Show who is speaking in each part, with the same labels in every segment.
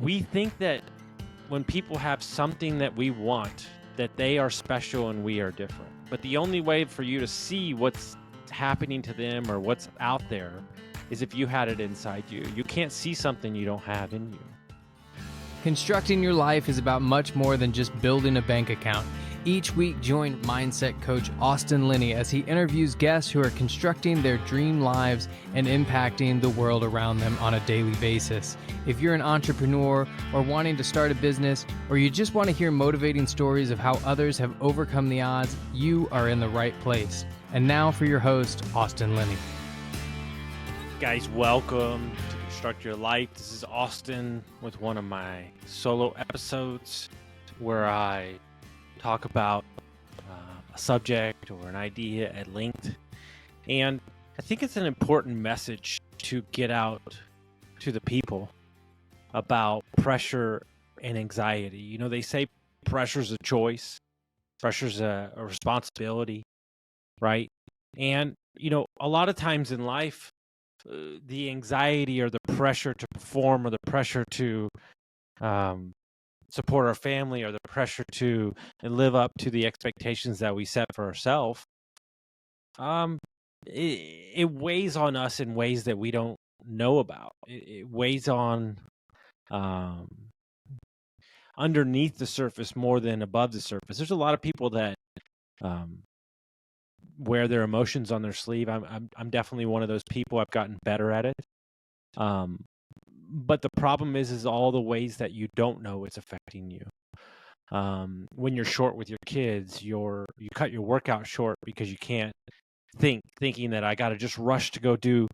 Speaker 1: We think that when people have something that we want, that they are special and we are different. But the only way for you to see what's happening to them or what's out there is if you had it inside you. You can't see something you don't have in you.
Speaker 2: Constructing your life is about much more than just building a bank account. Each week, join mindset coach Austin Linney as he interviews guests who are constructing their dream lives and impacting the world around them on a daily basis. If you're an entrepreneur or wanting to start a business, or you just want to hear motivating stories of how others have overcome the odds, you are in the right place. And now for your host, Austin Linney.
Speaker 1: Guys, welcome to Construct Your Life. This is Austin with one of my solo episodes where I talk about a subject or an idea at length. And I think it's an important message to get out to the people about pressure and anxiety. You know, they say pressure's a choice, pressure's a responsibility, right? And, you know, a lot of times in life, the anxiety or the pressure to perform or the pressure to support our family or the pressure to live up to the expectations that we set for ourselves, it weighs on us in ways that we don't know about. It weighs on underneath the surface more than above the surface. There's a lot of people that wear their emotions on their sleeve. I'm definitely one of those people. I've gotten better at it. But the problem is all the ways that you don't know it's affecting you. When you're short with your kids, you cut your workout short because you can't thinking that I got to just rush to go do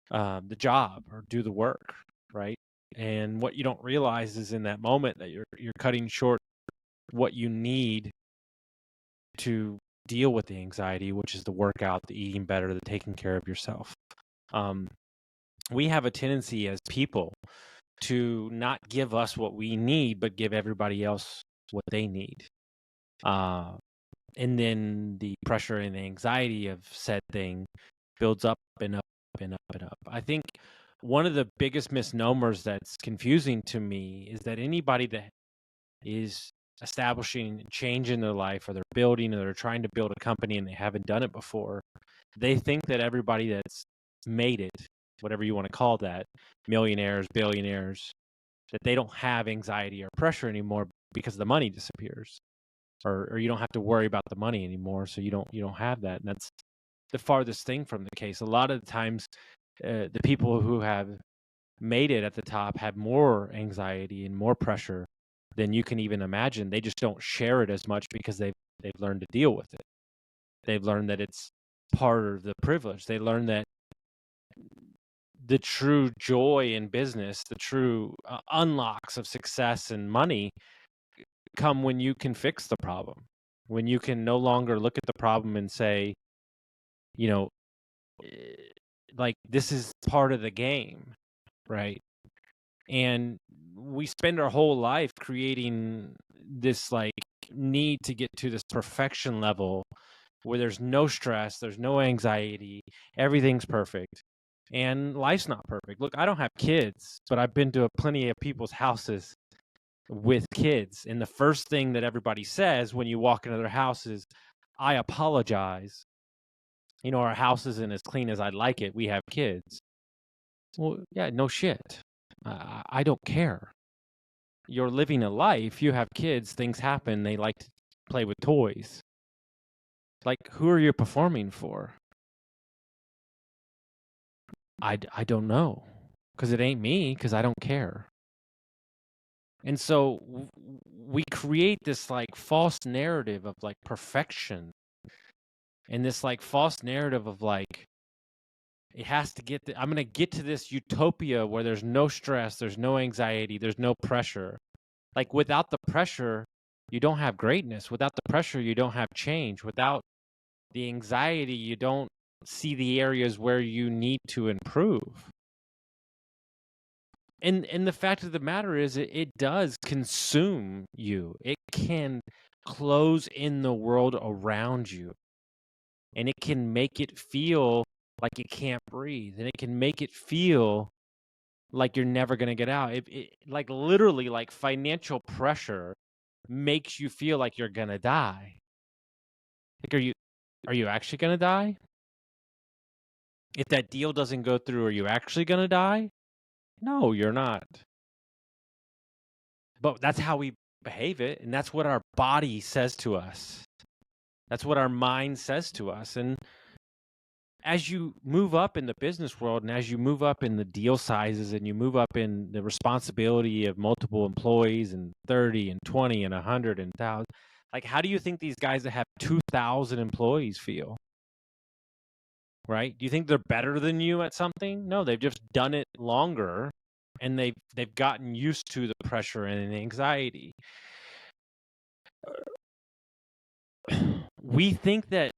Speaker 1: the job or do the work, right? And what you don't realize is in that moment that you're cutting short what you need to deal with the anxiety, which is the workout, the eating better, the taking care of yourself. We have a tendency as people to not give us what we need, but give everybody else what they need. And then the pressure and the anxiety of said thing builds up and up and up and up. I think one of the biggest misnomers that's confusing to me is that anybody that is establishing change in their life, or they're building, or they're trying to build a company and they haven't done it before, they think that everybody that's made it, whatever you want to call that, millionaires, billionaires, that they don't have anxiety or pressure anymore because the money disappears, or you don't have to worry about the money anymore, so you don't have that. And that's the farthest thing from the case. A lot of the times, the people who have made it at the top have more anxiety and more pressure than you can even imagine. They just don't share it as much because they've learned to deal with it. They've learned that it's part of the privilege. They learned that the true joy in business, the true unlocks of success and money come when you can fix the problem, when you can no longer look at the problem and say, you know, like, this is part of the game, right? And we spend our whole life creating this like need to get to this perfection level where there's no stress, there's no anxiety, everything's perfect. And life's not perfect. Look, I don't have kids, but I've been to plenty of people's houses with kids. And the first thing that everybody says when you walk into their house is, I apologize. You know, our house isn't as clean as I'd like it. We have kids. Well, yeah, no shit. I don't care. You're living a life. You have kids. Things happen. They like to play with toys. Like, who are you performing for? I don't know, because it ain't me, because I don't care. And so we create this like false narrative of like perfection, and this like false narrative of like, it has to get, I'm going to get to this utopia where there's no stress, there's no anxiety, there's no pressure. Like, without the pressure, you don't have greatness. Without the pressure, you don't have change. Without the anxiety, you don't see the areas where you need to improve. And the fact of the matter is, it does consume you. It can close in the world around you. And it can make it feel like it can't breathe. And it can make it feel like you're never going to get out. Like literally, like financial pressure makes you feel like you're going to die. Like, are you actually going to die? If that deal doesn't go through, are you actually going to die? No, you're not. But that's how we behave it, and that's what our body says to us. That's what our mind says to us. And as you move up in the business world, and as you move up in the deal sizes, and you move up in the responsibility of multiple employees, and 30 and 20 and 100 and 1,000, like, how do you think these guys that have 2,000 employees feel? Right? Do you think they're better than you at something? No, they've just done it longer, and they've gotten used to the pressure and the anxiety. We think that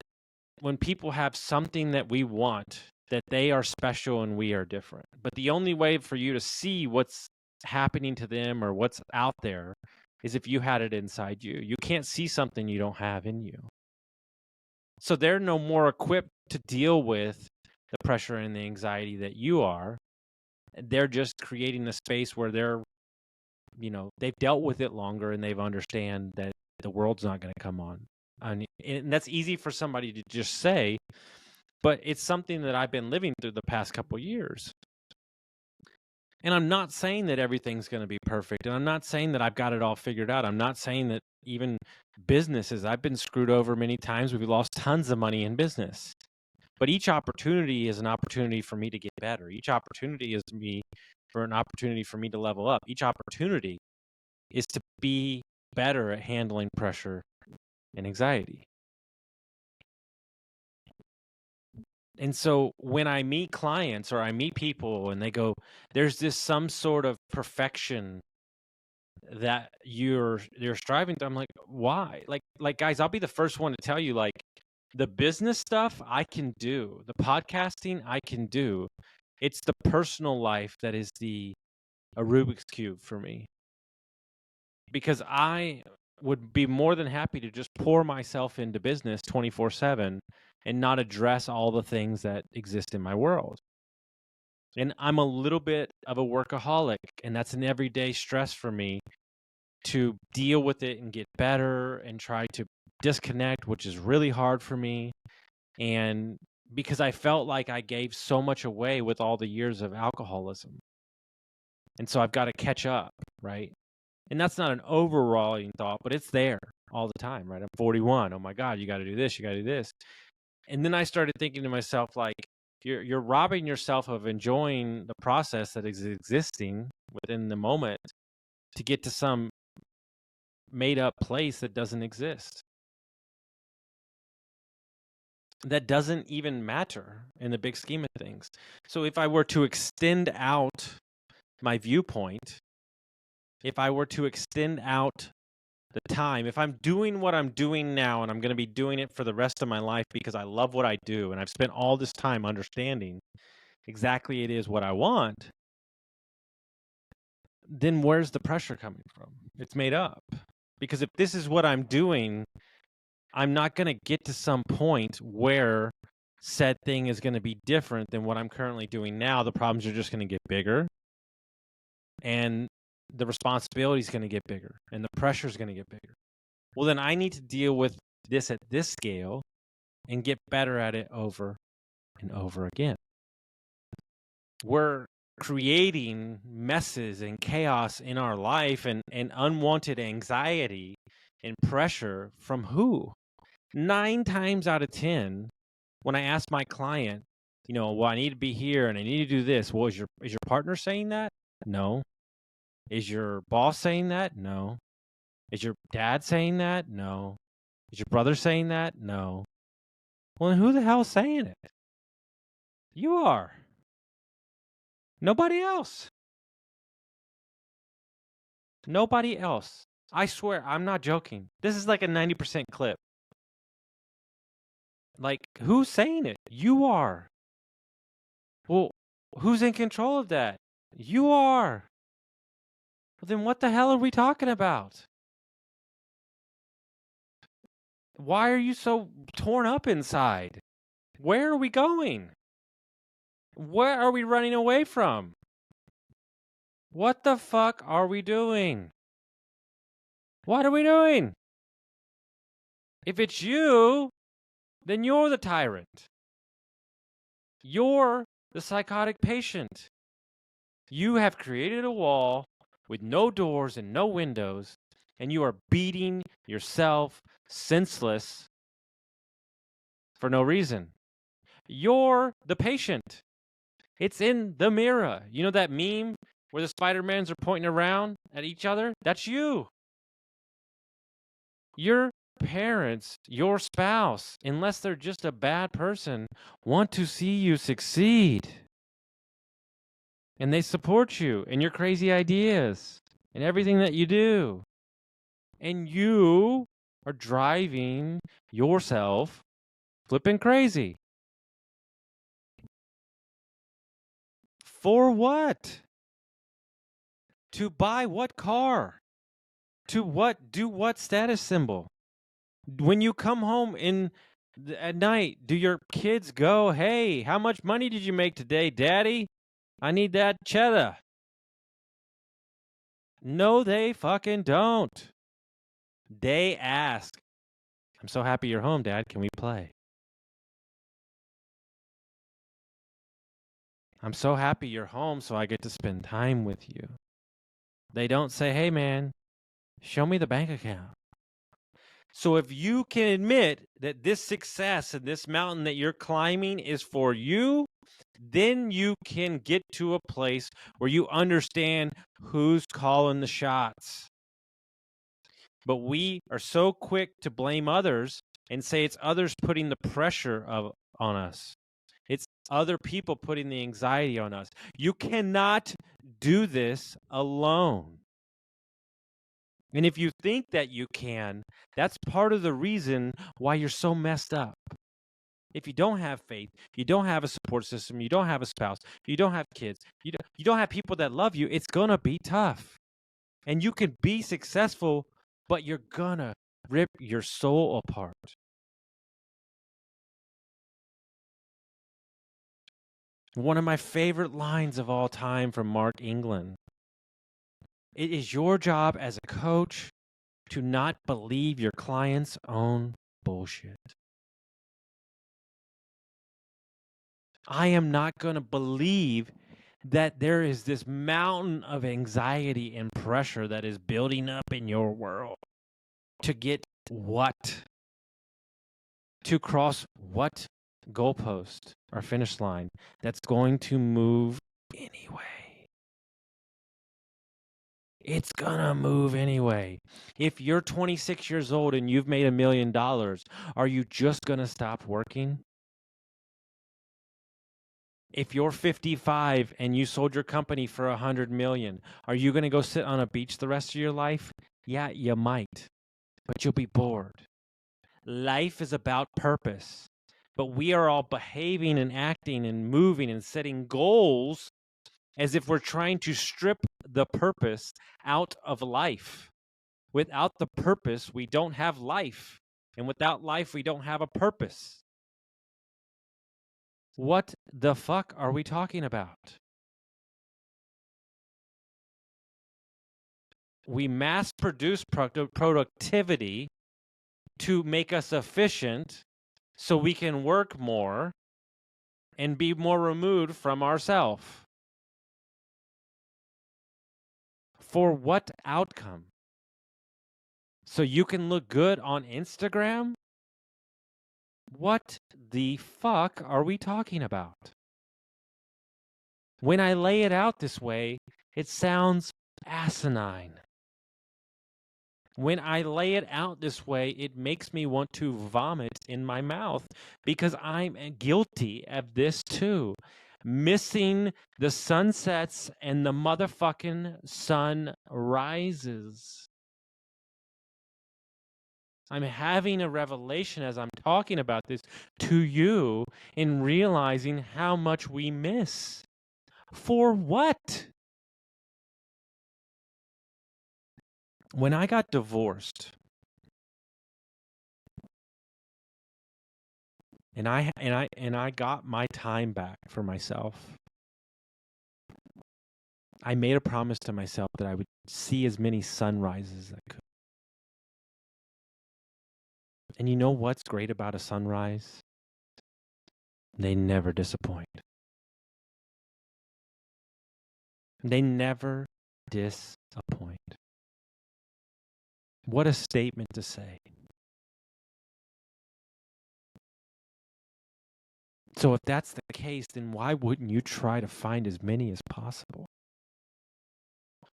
Speaker 1: when people have something that we want, that they are special and we are different. But the only way for you to see what's happening to them or what's out there is if you had it inside you. You can't see something you don't have in you. So they're no more equipped to deal with the pressure and the anxiety that you are. They're just creating a space where they've dealt with it longer, and they've understand that the world's not going to come on. And that's easy for somebody to just say, but it's something that I've been living through the past couple years. And I'm not saying that everything's going to be perfect. And I'm not saying that I've got it all figured out. I'm not saying that even businesses, I've been screwed over many times. We've lost tons of money in business. But each opportunity is an opportunity for me to get better. Each opportunity is an opportunity for me to level up. Each opportunity is to be better at handling pressure and anxiety. And so when I meet clients or I meet people and they go, there's this some sort of perfection that you're striving to, I'm like, why? Like guys, I'll be the first one to tell you, like, the business stuff I can do, the podcasting I can do. It's the personal life that is a Rubik's Cube for me. Because I would be more than happy to just pour myself into business 24/7 and not address all the things that exist in my world. And I'm a little bit of a workaholic, and that's an everyday stress for me to deal with it and get better and try to disconnect, which is really hard for me. And because I felt like I gave so much away with all the years of alcoholism. And so I've got to catch up, right? And that's not an overall thought, but it's there all the time, right? I'm 41. Oh my God, you got to do this. You got to do this. And then I started thinking to myself, like, you're robbing yourself of enjoying the process that is existing within the moment to get to some made up place that doesn't exist. That doesn't even matter in the big scheme of things. So if I were to extend out my viewpoint, if I were to extend out the time, if I'm doing what I'm doing now and I'm going to be doing it for the rest of my life because I love what I do and I've spent all this time understanding exactly it is what I want, then where's the pressure coming from? It's made up. Because if this is what I'm doing, I'm not going to get to some point where said thing is going to be different than what I'm currently doing now. The problems are just going to get bigger, and the responsibility is going to get bigger, and the pressure is going to get bigger. Well, then I need to deal with this at this scale and get better at it over and over again. We're creating messes and chaos in our life and unwanted anxiety and pressure from who? 9 times out of 10, when I ask my client, well, I need to be here and I need to do this. Well, is your partner saying that? No. Is your boss saying that? No. Is your dad saying that? No. Is your brother saying that? No. Well, then who the hell is saying it? You are. Nobody else. Nobody else. I swear, I'm not joking. This is like a 90% clip. Like, who's saying it? You are. Well, who's in control of that? You are. Well, then what the hell are we talking about? Why are you so torn up inside? Where are we going? Where are we running away from? What the fuck are we doing? What are we doing? If it's you, then you're the tyrant. You're the psychotic patient. You have created a wall with no doors and no windows, and you are beating yourself senseless for no reason. You're the patient. It's in the mirror. You know that meme where the Spider-Mans are pointing around at each other? That's you. Your parents, your spouse, unless they're just a bad person, want to see you succeed. And they support you and your crazy ideas and everything that you do. And you are driving yourself flipping crazy. For what? To buy what car? To what? Do what status symbol? When you come home at night, do your kids go, "Hey, how much money did you make today, Daddy? I need that cheddar." No, they fucking don't. They ask, "I'm so happy you're home, Dad. Can we play?" "I'm so happy you're home, so I get to spend time with you." They don't say, "Hey, man, show me the bank account." So if you can admit that this success and this mountain that you're climbing is for you, then you can get to a place where you understand who's calling the shots. But we are so quick to blame others and say it's others putting the pressure on us. It's other people putting the anxiety on us. You cannot do this alone. And if you think that you can, that's part of the reason why you're so messed up. If you don't have faith, you don't have a support system, you don't have a spouse, you don't have kids, you don't have people that love you, it's going to be tough. And you can be successful, but you're going to rip your soul apart. One of my favorite lines of all time from Mark England. It is your job as a coach to not believe your client's own bullshit. I am not going to believe that there is this mountain of anxiety and pressure that is building up in your world to get what? To cross what goalpost or finish line that's going to move anyway. It's gonna move anyway. If you're 26 years old and you've made $1 million, are you just gonna stop working? If you're 55 and you sold your company for $100 million, are you gonna go sit on a beach the rest of your life? Yeah, you might, but you'll be bored. Life is about purpose, but we are all behaving and acting and moving and setting goals as if we're trying to strip the purpose out of life. Without the purpose, we don't have life. And without life, we don't have a purpose. What the fuck are we talking about? We mass produce productivity to make us efficient so we can work more and be more removed from ourselves. For what outcome? So you can look good on Instagram? What the fuck are we talking about? When I lay it out this way, it sounds asinine. When I lay it out this way, it makes me want to vomit in my mouth because I'm guilty of this too. Missing the sunsets and the motherfucking sun rises. I'm having a revelation as I'm talking about this to you in realizing how much we miss. For what? When I got divorced, and I got my time back for myself, I made a promise to myself that I would see as many sunrises as I could. And you know what's great about a sunrise? They never disappoint. They never disappoint. What a statement to say. So if that's the case, then why wouldn't you try to find as many as possible?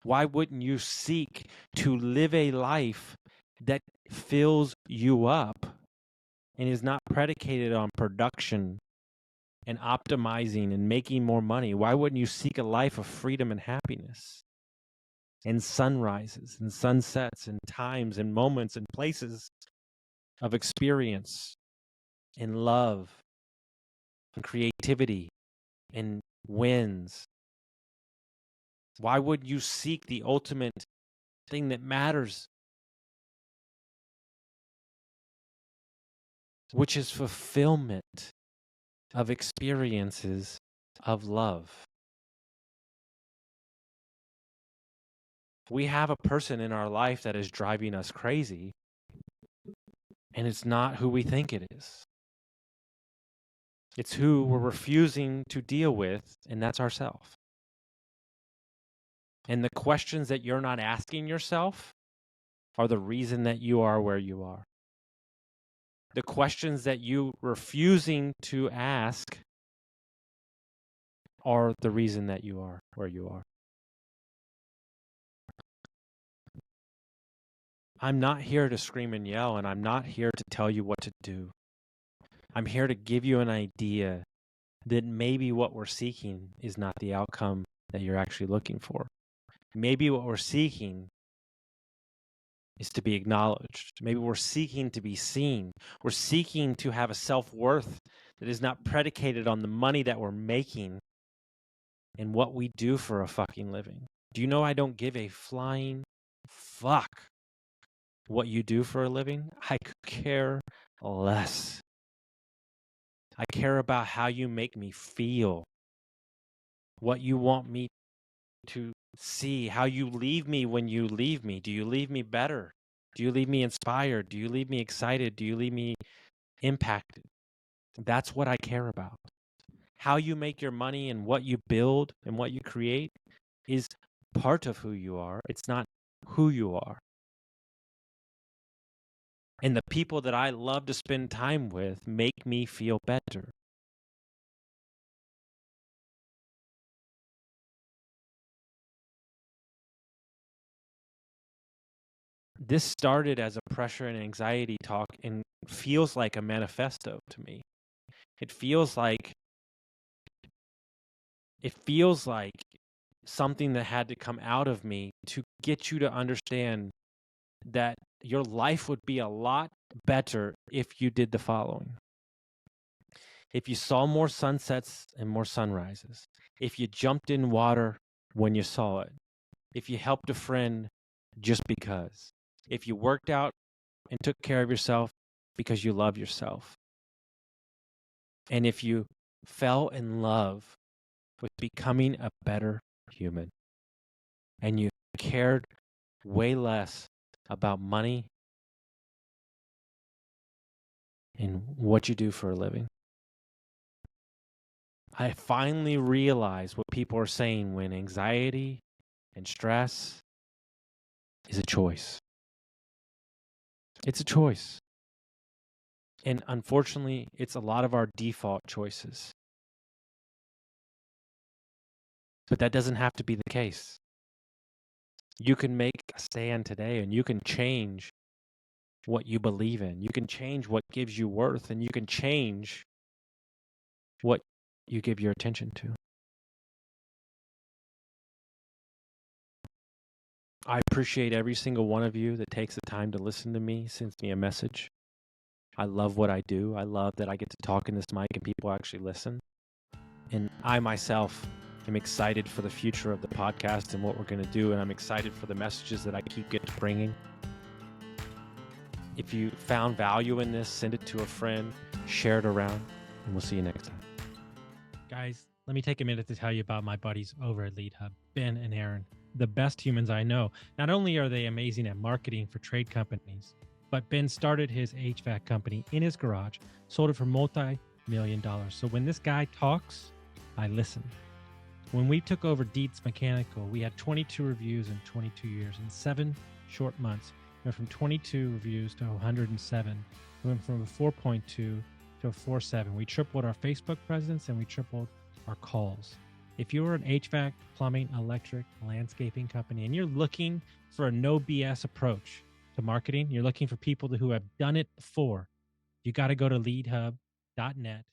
Speaker 1: Why wouldn't you seek to live a life that fills you up and is not predicated on production and optimizing and making more money? Why wouldn't you seek a life of freedom and happiness and sunrises and sunsets and times and moments and places of experience and love and creativity and wins? Why would you seek the ultimate thing that matters, which is fulfillment of experiences of love? We have a person in our life that is driving us crazy, and it's not who we think it is. It's who we're refusing to deal with, and that's ourselves. And the questions that you're not asking yourself are the reason that you are where you are. The questions that you refusing to ask are the reason that you are where you are. I'm not here to scream and yell, and I'm not here to tell you what to do. I'm here to give you an idea that maybe what we're seeking is not the outcome that you're actually looking for. Maybe what we're seeking is to be acknowledged. Maybe we're seeking to be seen. We're seeking to have a self-worth that is not predicated on the money that we're making and what we do for a fucking living. Do you know I don't give a flying fuck what you do for a living? I could care less. I care about how you make me feel, what you want me to see, how you leave me when you leave me. Do you leave me better? Do you leave me inspired? Do you leave me excited? Do you leave me impacted? That's what I care about. How you make your money and what you build and what you create is part of who you are. It's not who you are. And the people that I love to spend time with make me feel better. This started as a pressure and anxiety talk and feels like a manifesto to me. It feels like something that had to come out of me to get you to understand that your life would be a lot better if you did the following. If you saw more sunsets and more sunrises, if you jumped in water when you saw it, if you helped a friend just because, if you worked out and took care of yourself because you love yourself, and if you fell in love with becoming a better human, and you cared way less about money and what you do for a living. I finally realized what people are saying when anxiety and stress is a choice. It's a choice. And unfortunately, it's a lot of our default choices. But that doesn't have to be the case. You can make a stand today and you can change what you believe in. You can change what gives you worth, and you can change what you give your attention to. I appreciate every single one of you that takes the time to listen to me, sends me a message. I love what I do. I love that I get to talk in this mic and people actually listen. And I myself am excited for the future of the podcast and what we're going to do, and I'm excited for the messages that I keep getting bringing. If you found value in this, send it to a friend, share it around, and we'll see you next time. Guys, let me take a minute to tell you about my buddies over at Lead Hub. Ben and Aaron, the best humans I know. Not only are they amazing at marketing for trade companies, but Ben started his HVAC company in his garage, sold it for multi-million dollars. So when this guy talks, I listen. When we took over Dietz Mechanical, we had 22 reviews in 22 years. In 7 short months, we went from 22 reviews to 107. We went from a 4.2 to a 4.7. We tripled our Facebook presence and we tripled our calls. If you're an HVAC, plumbing, electric, landscaping company, and you're looking for a no BS approach to marketing, you're looking for people who have done it before, you got to go to leadhub.net